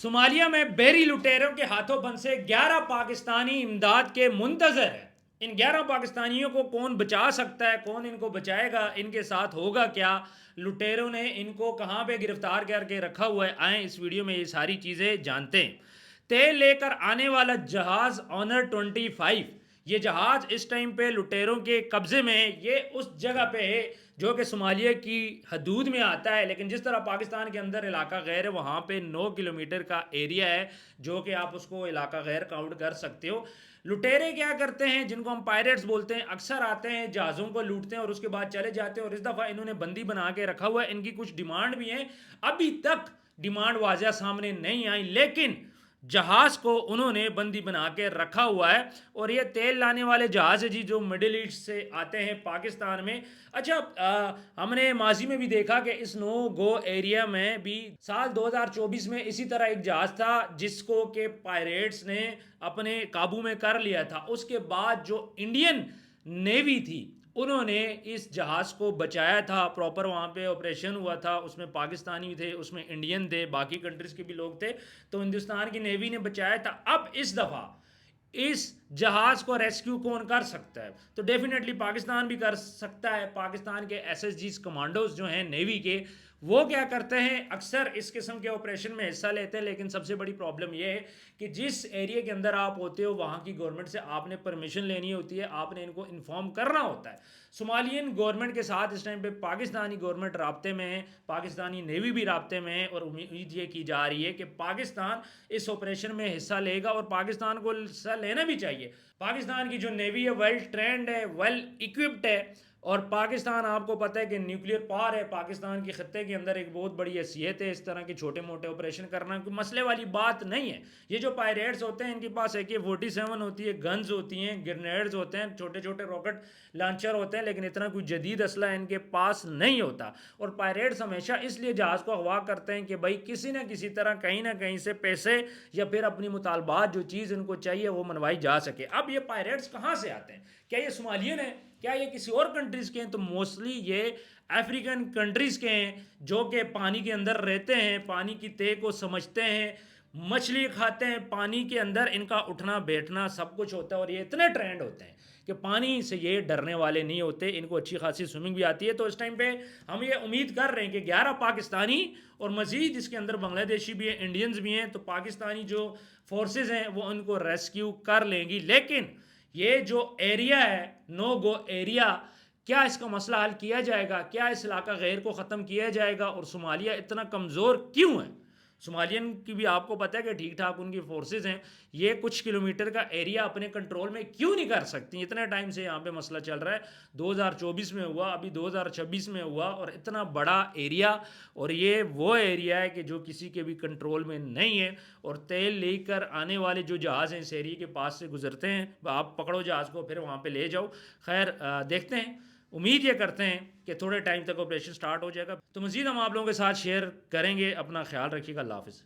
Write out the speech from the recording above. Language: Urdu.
صومالیہ میں بحری لٹیروں کے ہاتھوں پھنسے 11 پاکستانی امداد کے منتظر ہیں۔ ان 11 پاکستانیوں کو کون بچا سکتا ہے، کون ان کو بچائے گا، ان کے ساتھ ہوگا کیا، لٹیروں نے ان کو کہاں پہ گرفتار کر کے رکھا ہوا ہے، آئیں اس ویڈیو میں یہ ساری چیزیں جانتے ہیں۔ تیل لے کر آنے والا جہاز آنر 25، یہ جہاز اس ٹائم پہ لٹیروں کے قبضے میں ہے۔ یہ اس جگہ پہ ہے جو کہ صومالیہ کی حدود میں آتا ہے، لیکن جس طرح پاکستان کے اندر علاقہ غیر ہے، وہاں پہ 9 کلومیٹر کا ایریا ہے جو کہ آپ اس کو علاقہ غیر کاؤنٹ کر سکتے ہو۔ لٹیرے کیا کرتے ہیں، جن کو ہم پائریٹس بولتے ہیں، اکثر آتے ہیں جہازوں کو لوٹتے ہیں اور اس کے بعد چلے جاتے ہیں، اور اس دفعہ انہوں نے بندی بنا کے رکھا ہوا ہے۔ ان کی کچھ ڈیمانڈ بھی ہیں، ابھی تک ڈیمانڈ واضح سامنے نہیں آئی، لیکن جہاز کو انہوں نے بندی بنا کے رکھا ہوا ہے۔ اور یہ تیل لانے والے جہاز ہے جی، جو مڈل ایسٹ سے آتے ہیں پاکستان میں۔ اچھا، ہم نے ماضی میں بھی دیکھا کہ اس نو گو ایریا میں بھی سال 2024 میں اسی طرح ایک جہاز تھا جس کو کہ پائریٹس نے اپنے قابو میں کر لیا تھا۔ اس کے بعد جو انڈین نیوی تھی، انہوں نے اس جہاز کو بچایا تھا، پراپر وہاں پہ آپریشن ہوا تھا، اس میں پاکستانی تھے، اس میں انڈین تھے، باقی کنٹریز کے بھی لوگ تھے، تو ہندوستان کی نیوی نے بچایا تھا۔ اب اس دفعہ اس جہاز کو ریسکیو کون کر سکتا ہے؟ تو ڈیفینیٹلی پاکستان بھی کر سکتا ہے۔ پاکستان کے ایس ایس جیز کمانڈوز جو ہیں نیوی کے، وہ کیا کرتے ہیں، اکثر اس قسم کے آپریشن میں حصہ لیتے ہیں، لیکن سب سے بڑی پرابلم یہ ہے کہ جس ایریا کے اندر آپ ہوتے ہو وہاں کی گورنمنٹ سے آپ نے پرمیشن لینی ہوتی ہے، آپ نے ان کو انفارم کرنا ہوتا ہے۔ صومالین گورنمنٹ کے ساتھ اس ٹائم پہ پاکستانی گورنمنٹ رابطے میں ہے، پاکستانی نیوی بھی رابطے میں ہے، اور امید یہ کی جا رہی ہے کہ پاکستان اس آپریشن میں حصہ لے گا، اور پاکستان کو حصہ لینا بھی چاہیے۔ پاکستان کی جو نیوی ہے ویل ٹرینڈ ہے، ویل اکوپڈ ہے، اور پاکستان آپ کو پتہ ہے کہ نیوکلیئر پاور ہے۔ پاکستان کے خطے کے اندر ایک بہت بڑی حیثیت ہے، اس طرح کے چھوٹے موٹے آپریشن کرنا کوئی مسئلے والی بات نہیں ہے۔ یہ جو پائریٹس ہوتے ہیں ان کے پاس AK-47 ہوتی ہے، گنز ہوتی ہیں، گرنیڈز ہوتے ہیں، چھوٹے چھوٹے راکٹ لانچر ہوتے ہیں، لیکن اتنا کوئی جدید اسلحہ ان کے پاس نہیں ہوتا۔ اور پائریٹس ہمیشہ اس لیے جہاز کو اغوا کرتے ہیں کہ بھائی کسی نہ کسی طرح کہیں نہ کہیں سے پیسے یا پھر اپنی مطالبات جو چیز ان کو چاہیے وہ منوائی جا سکے۔ اب یہ پائریٹس کہاں سے آتے ہیں؟ کیا یہ صومالیین ہیں؟ کیا یہ کسی اور کنٹریز کے ہیں؟ تو موسٹلی یہ افریقن کنٹریز کے ہیں، جو کہ پانی کے اندر رہتے ہیں، پانی کی تہ کو سمجھتے ہیں، مچھلی کھاتے ہیں، پانی کے اندر ان کا اٹھنا بیٹھنا سب کچھ ہوتا ہے، اور یہ اتنے ٹرینڈ ہوتے ہیں کہ پانی سے یہ ڈرنے والے نہیں ہوتے، ان کو اچھی خاصی سوئمنگ بھی آتی ہے۔ تو اس ٹائم پہ ہم یہ امید کر رہے ہیں کہ 11 پاکستانی اور مزید اس کے اندر بنگلہ دیشی بھی ہیں، انڈینز بھی ہیں، تو پاکستانی جو فورسز ہیں وہ ان کو ریسکیو کر لیں گی۔ لیکن یہ جو ایریا ہے، نو گو ایریا، کیا اس کا مسئلہ حل کیا جائے گا؟ کیا اس علاقہ غیر کو ختم کیا جائے گا؟ اور صومالیہ اتنا کمزور کیوں ہے؟ صومالین کی بھی آپ کو پتہ ہے کہ ٹھیک ٹھاک ان کی فورسز ہیں، یہ کچھ کلومیٹر کا ایریا اپنے کنٹرول میں کیوں نہیں کر سکتی؟ اتنے ٹائم سے یہاں پہ مسئلہ چل رہا ہے، 2024 میں ہوا، ابھی 2026 میں ہوا، اور اتنا بڑا ایریا، اور یہ وہ ایریا ہے کہ جو کسی کے بھی کنٹرول میں نہیں ہے۔ اور تیل لے کر آنے والے جو جہاز ہیں اس ایریا کے پاس سے گزرتے ہیں، آپ پکڑو جہاز کو پھر وہاں پہ لے جاؤ۔ خیر، دیکھتے ہیں، امید یہ کرتے ہیں کہ تھوڑے ٹائم تک آپریشن سٹارٹ ہو جائے گا، تو مزید ہم آپ لوگوں کے ساتھ شیئر کریں گے۔ اپنا خیال رکھیے گا، اللہ حافظ۔